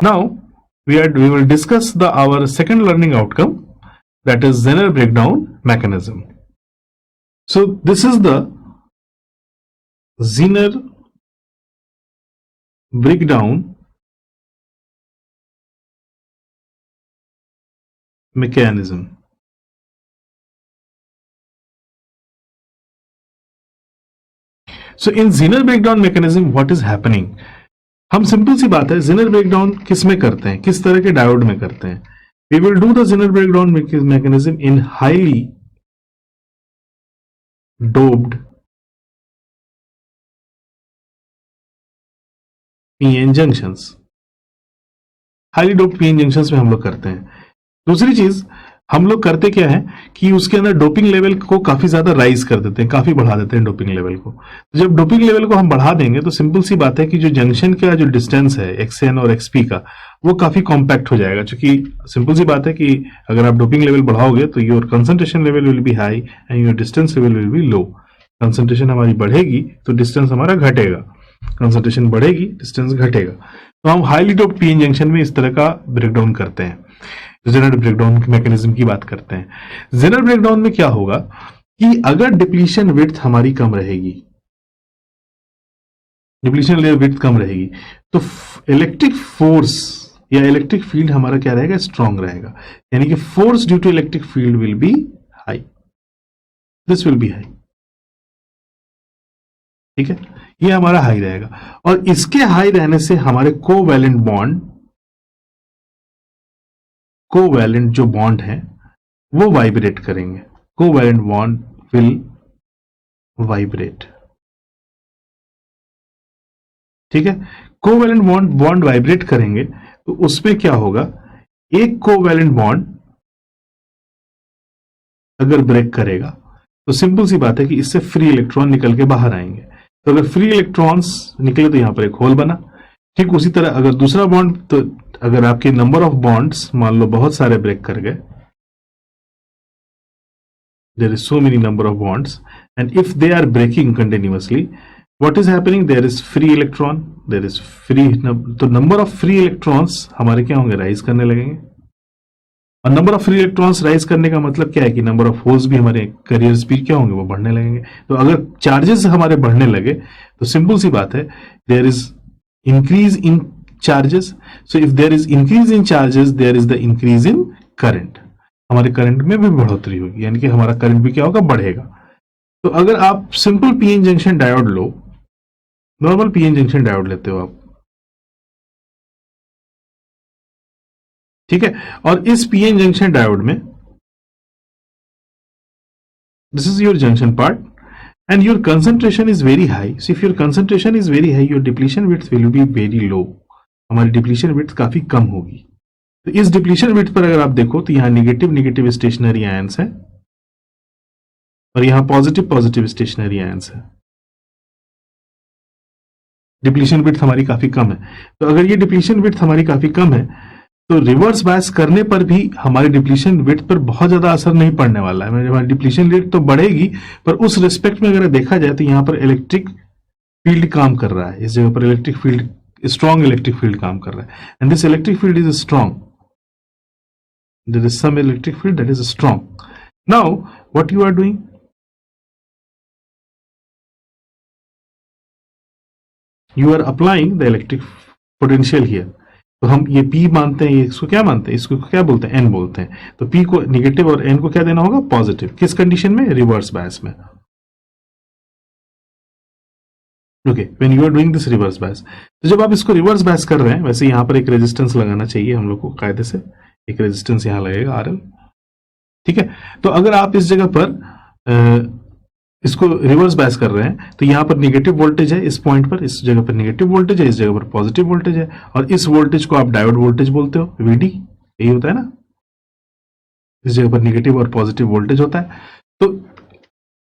Now we will discuss our second learning outcome, that is Zener breakdown mechanism. So this is the Zener breakdown mechanism. So in Zener breakdown mechanism what is happening? हम simple सी बात है, Zener breakdown किस में करते हैं, किस तरह के डायोड में करते हैं. We will do the zener breakdown mechanism in highly doped PN junctions. Highly doped PN junctions में हम लोग करते हैं. दूसरी चीज हम लोग करते क्या है कि उसके अंदर डोपिंग लेवल को काफी ज्यादा राइज कर देते हैं, काफी बढ़ा देते हैं डोपिंग लेवल को. तो जब डोपिंग लेवल को हम बढ़ा देंगे तो सिंपल सी बात है कि जो जंक्शन का जो डिस्टेंस है एक्सएन और एक्सपी का, वो काफी कॉम्पैक्ट हो जाएगा. क्योंकि सिंपल सी बात है कि अगर आप डोपिंग लेवल बढ़ाओगे तो your concentration level will be high and your distance level will be low. Concentration हमारी बढ़ेगी तो डिस्टेंस हमारा घटेगा, कंसंट्रेशन बढ़ेगी डिस्टेंस घटेगा. तो हम हाईली डोप्ड पीएन जंक्शन में इस तरह का ब्रेकडाउन करते हैं. जेनर ब्रेकडाउन मैकेनिज्म की बात करते हैं. जेनर ब्रेकडाउन में क्या होगा कि अगर डिप्लीशन विड्थ हमारी कम रहेगी, डिप्लीशन विड्थ कम रहेगी, तो इलेक्ट्रिक फोर्स या इलेक्ट्रिक फील्ड हमारा क्या रहेगा, स्ट्रांग रहेगा. यानी कि force due to electric field will be high, this will be high. ठीक है, ये हमारा हाई रहेगा. और इसके हाई रहने से हमारे कोवैलेंट जो बॉन्ड है वो वाइब्रेट करेंगे. Covalent bond will vibrate. ठीक है, कोवैलेंट बॉन्ड वाइब्रेट करेंगे तो उसमें क्या होगा, एक कोवैलेंट बॉन्ड अगर ब्रेक करेगा तो सिंपल सी बात है कि इससे फ्री इलेक्ट्रॉन निकल के बाहर आएंगे. तो अगर फ्री इलेक्ट्रॉन्स निकले तो यहां पर एक होल बना. ठीक उसी तरह अगर दूसरा बॉन्ड, तो अगर आपके नंबर ऑफ बॉन्ड्स मान लो बहुत सारे ब्रेक कर गए, there is so many number of bonds and if they are breaking continuously, what is happening, there is free electron, there is free. तो नंबर ऑफ फ्री इलेक्ट्रॉन्स हमारे क्या होंगे, rise करने लगेंगे. और number of free electrons rise करने का मतलब क्या है कि नंबर ऑफ होल्स भी हमारे कैरियर स्पीड क्या होंगे, वो बढ़ने लगेंगे. तो अगर चार्जेस हमारे बढ़ने लगे तो सिंपल सी बात है, there is increase in charges. So if there is increase in charges, there is the increase in current. हमारे करंट में भी बढ़ोतरी होगी, यानी कि हमारा करंट भी क्या होगा, बढ़ेगा. तो अगर आप सिंपल पीएन जंक्शन डायोड लो, नॉर्मल पीएन जंक्शन डायोड लेते हो आप, ठीक है, और इस पीएन जंक्शन डायोड में this is your junction part and your concentration is very high. So if your concentration is very high, your depletion width will be very low. हमारी depletion width काफी कम होगी. तो इस डिप्लीशन विड्थ पर अगर आप देखो तो यहां नेगेटिव स्टेशनरी आयंस है और यहां पॉजिटिव स्टेशनरी आयंस है. डिप्लीशन विड्थ हमारी काफी कम है. तो अगर ये डिप्लीशन विड्थ हमारी काफी कम है तो रिवर्स बायस करने पर भी हमारे डिप्लीशन विड्थ पर बहुत ज्यादा असर नहीं पड़ने वाला है. हमारी डिप्लीशन रेट तो बढ़ेगी, पर उस रिस्पेक्ट में अगर देखा जाए तो यहां पर इलेक्ट्रिक फील्ड काम कर रहा है. इस जगह पर electric field, strong electric field काम कर रहा है. And this electric field is strong, there is some electric field that is strong. Now what you are doing, you are applying the electric potential here. तो हम ये P मानते हैं, ये इसको क्या मानते हैं, इसको क्या बोलते हैं, N बोलते हैं. तो P को निगेटिव और N को क्या देना होगा, पॉजिटिव. किस कंडीशन में, रिवर्स बायस में. Okay, when you are doing this reverse bias. तो जब आप इसको रिवर्स बायस कर रहे हैं, वैसे यहां पर एक रेजिस्टेंस लगाना चाहिए हम लोग को कायदे से. एक रेजिस्टेंस यहां लगेगा RL. ठीक है, तो अगर आप इस जगह पर इसको रिवर्स बायस कर रहे हैं तो यहां पर नेगेटिव वोल्टेज है इस पॉइंट पर, इस जगह पर नेगेटिव वोल्टेज है, इस जगह पर पॉजिटिव वोल्टेज है, और इस वोल्टेज को आप डायोड वोल्टेज बोलते हो, VD. यही होता है ना, इस जगह पर नेगेटिव और पॉजिटिव वोल्टेज होता है. तो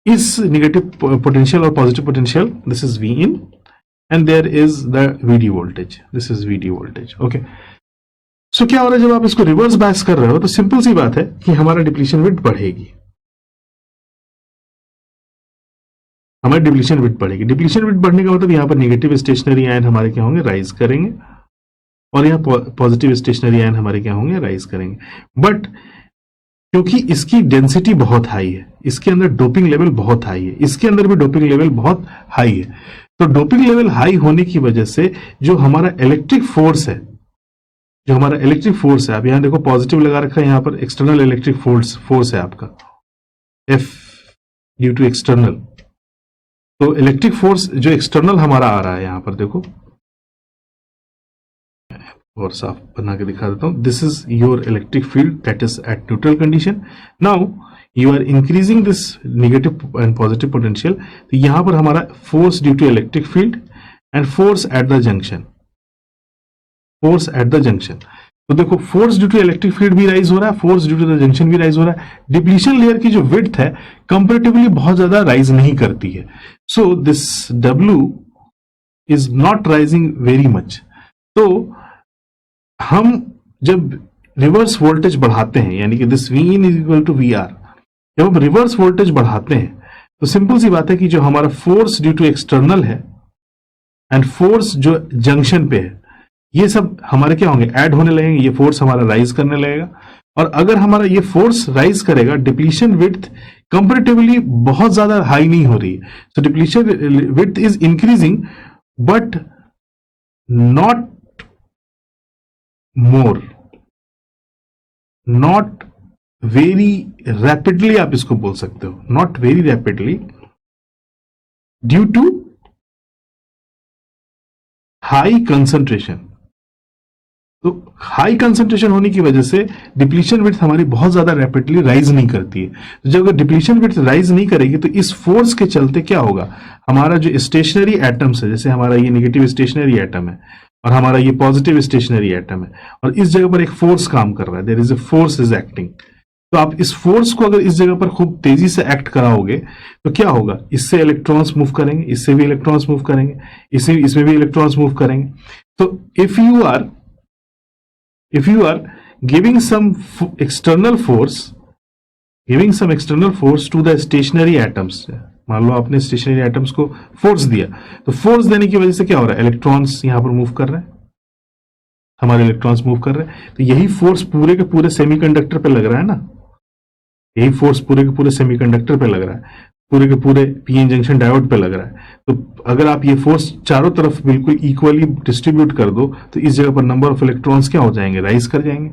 इस नेगेटिव पोटेंशियल और positive potential, this is V in and there is the VD voltage, this is VD voltage. Okay, so क्या हो रहा है, जब आप इसको रिवर्स बायस कर रहे हो तो सिंपल सी बात है कि हमारा डिप्लीशन विड्थ बढ़ेगी, हमारी डिप्लीशन विड्थ बढ़ेगी. डिप्लीशन विड्थ बढ़ने का मतलब यहां पर नेगेटिव स्टेशनरी आयन हमारे क्या होंगे, राइज करेंगे. और यहाँ पॉजिटिव स्टेशनरी आयन हमारे क्या होंगे, राइज करेंगे। बट क्योंकि इसकी डेंसिटी बहुत हाई है, इसके अंदर डोपिंग लेवल बहुत हाई है, इसके अंदर भी डोपिंग लेवल बहुत हाई है, तो डोपिंग लेवल हाई होने की वजह से जो हमारा इलेक्ट्रिक फोर्स है, जो हमारा इलेक्ट्रिक फोर्स है, आप यहां देखो पॉजिटिव लगा रखा है, यहां पर एक्सटर्नल इलेक्ट्रिक फोर्स है आपका F ड्यू टू एक्सटर्नल। तो इलेक्ट्रिक फोर्स जो एक्सटर्नल हमारा आ रहा है, यहां पर देखो और साफ बना के दिखा देता हूं, this is your electric field that is at neutral condition. Now you are increasing this negative and positive potential, तो यहां पर हमारा force due to electric field and force at the junction, force at the junction. तो देखो force due to electric field भी rise हो रहा है, force due to the junction भी राइज हो रहा है। डिप्लीशन लेयर की जो विड्थ है कंपैरेटिवली बहुत ज्यादा राइज नहीं करती है, so this W is not rising very much. तो हम जब रिवर्स वोल्टेज बढ़ाते हैं, यानी कि this Vin is equal to VR, जब हम रिवर्स वोल्टेज बढ़ाते हैं तो सिंपल सी बात है कि जो हमारा फोर्स ड्यू टू एक्सटर्नल है एंड फोर्स जो जंक्शन पे है, ये सब हमारे क्या होंगे, ऐड होने लगेंगे, ये फोर्स हमारा राइज करने लगेगा। और अगर हमारा ये फोर्स राइज करेगा, डिप्लीशन विड्थ कंपैरेटिवली बहुत ज्यादा हाई नहीं हो रही है, so depletion width is increasing but not more, not very rapidly, आप इसको बोल सकते हो, not very rapidly, due to high concentration. तो हाई कंसंट्रेशन होने की वजह से डिप्लीशन विड्थ हमारी बहुत ज्यादा रैपिडली राइज नहीं करती है। तो जब अगर डिप्लीशन विड्थ राइज नहीं करेगी तो इस फोर्स के चलते क्या होगा, हमारा जो स्टेशनरी एटम्स है, जैसे हमारा ये नेगेटिव स्टेशनरी एटम है और हमारा ये पॉजिटिव स्टेशनरी एटम है, और इस जगह पर एक फोर्स काम कर रहा है, there is a force is acting. तो आप इस फोर्स को अगर इस जगह पर खूब तेजी से एक्ट कराओगे तो क्या होगा, इससे इलेक्ट्रॉन्स मूव करेंगे, इससे भी इलेक्ट्रॉन्स मूव करेंगे, इसमें भी इलेक्ट्रॉन्स मूव करेंगे। तो if you are giving some external force to the stationary atoms, मान लो आपने स्टेशनरी एटम्स को फोर्स दिया, तो फोर्स देने की वजह से क्या हो रहा है, इलेक्ट्रॉन्स यहां पर मूव कर रहे हैं, हमारे इलेक्ट्रॉन्स मूव कर रहे हैं। तो यही फोर्स पूरे के पूरे सेमीकंडक्टर पे लग रहा है ना, यही फोर्स पूरे के पूरे सेमीकंडक्टर पे लग रहा है, पूरे के पूरे पीएन जंक्शन डायोड पे लग रहा है। तो अगर आप ये फोर्स चारों तरफ बिल्कुल इक्वली डिस्ट्रीब्यूट कर दो तो इस जगह पर नंबर ऑफ इलेक्ट्रॉन्स क्या हो जाएंगे, राइज कर जाएंगे।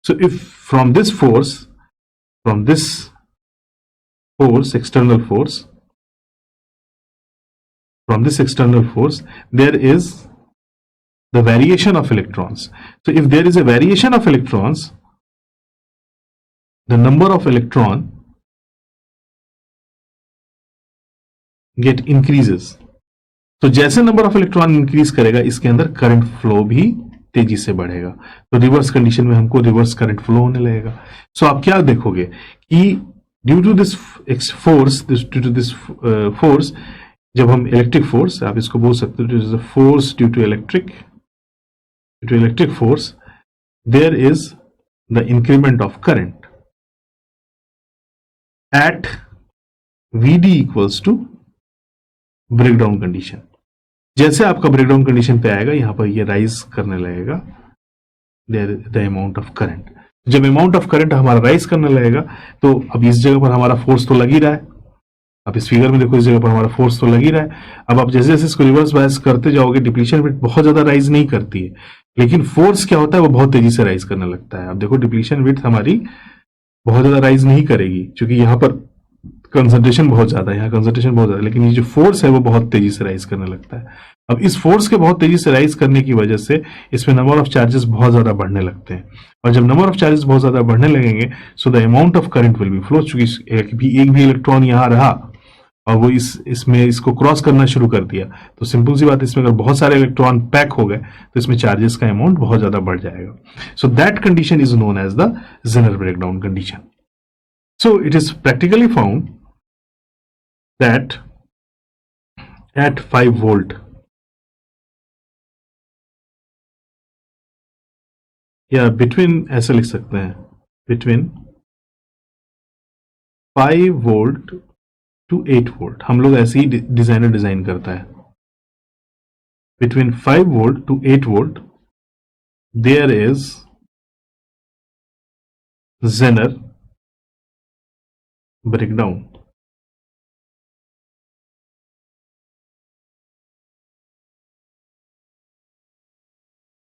So if from this external force there is the variation of electrons. So if there is a variation of electrons, the number of electron get increases. तो जैसे नंबर ऑफ इलेक्ट्रॉन इंक्रीज करेगा, इसके अंदर current flow भी तेजी से बढ़ेगा। तो रिवर्स कंडीशन में हमको रिवर्स करंट फ्लो होने लगेगा। सो आप क्या देखोगे कि ड्यू टू दिस फोर्स, जब हम इलेक्ट्रिक फोर्स, आप इसको बोल सकते हो force due to electric force, there is the increment of current at VD equals to breakdown condition. जैसे आपका ब्रेकडाउन कंडीशन पे आएगा, यहां पर ये राइज करने लगेगा द अमाउंट ऑफ करंट। जब अमाउंट ऑफ करंट हमारा राइज करने लगेगा तो अब इस जगह पर हमारा फोर्स तो लग ही रहा है, आप इस फिगर में देखो, इस जगह पर हमारा फोर्स तो लग ही रहा है। अब आप जैसे जैसे इसको रिवर्स बायस करते जाओगे, डिप्लीशन विड्थ बहुत ज्यादा राइज नहीं करती है, लेकिन फोर्स क्या होता है, वो बहुत तेजी से राइज करने लगता है। अब देखो डिप्लीशन विड्थ हमारी बहुत ज्यादा राइज नहीं करेगी क्योंकि यहां पर कंसंट्रेशन बहुत ज्यादा है, यहाँ कंसंट्रेशन बहुत ज्यादा है, लेकिन ये जो फोर्स है वो बहुत तेजी से राइज करने लगता है। अब इस फोर्स के बहुत तेजी से राइज करने की वजह से इसमें नंबर ऑफ चार्जेस बहुत ज्यादा बढ़ने लगते हैं, और जब नंबर ऑफ चार्जेस बहुत ज्यादा बढ़ने लगेंगे so the amount of current will be flow. चूंकि एक भी इलेक्ट्रॉन यहां रहा और वो इसमें इसको क्रॉस करना शुरू कर दिया, तो सिंपल सी बात, इसमें अगर बहुत सारे इलेक्ट्रॉन पैक हो गए तो इसमें चार्जेस का अमाउंट बहुत ज्यादा बढ़ जाएगा। So that condition is known as the zener breakdown condition. So it is practically found that at 5 volt, या between, ऐसे लिख सकते हैं, between 5 volt to 8 volt, हम लोग ऐसे ही डिजाइनर डिजाइन करता है, between 5 volt to 8 volt there is Zener breakdown.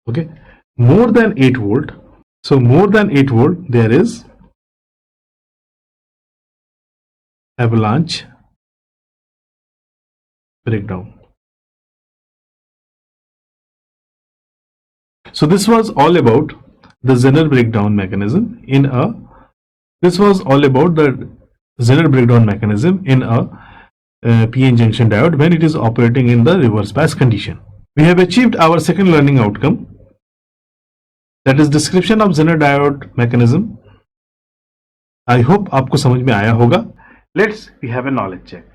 Okay, more than 8 volt. So more than 8 volt, there is avalanche breakdown. So this was all about the Zener breakdown mechanism in a PN junction diode when it is operating in the reverse bias condition. We have achieved our second learning outcome, that is description of Zener diode mechanism. I hope आपको समझ में आया होगा. Let's we have a knowledge check.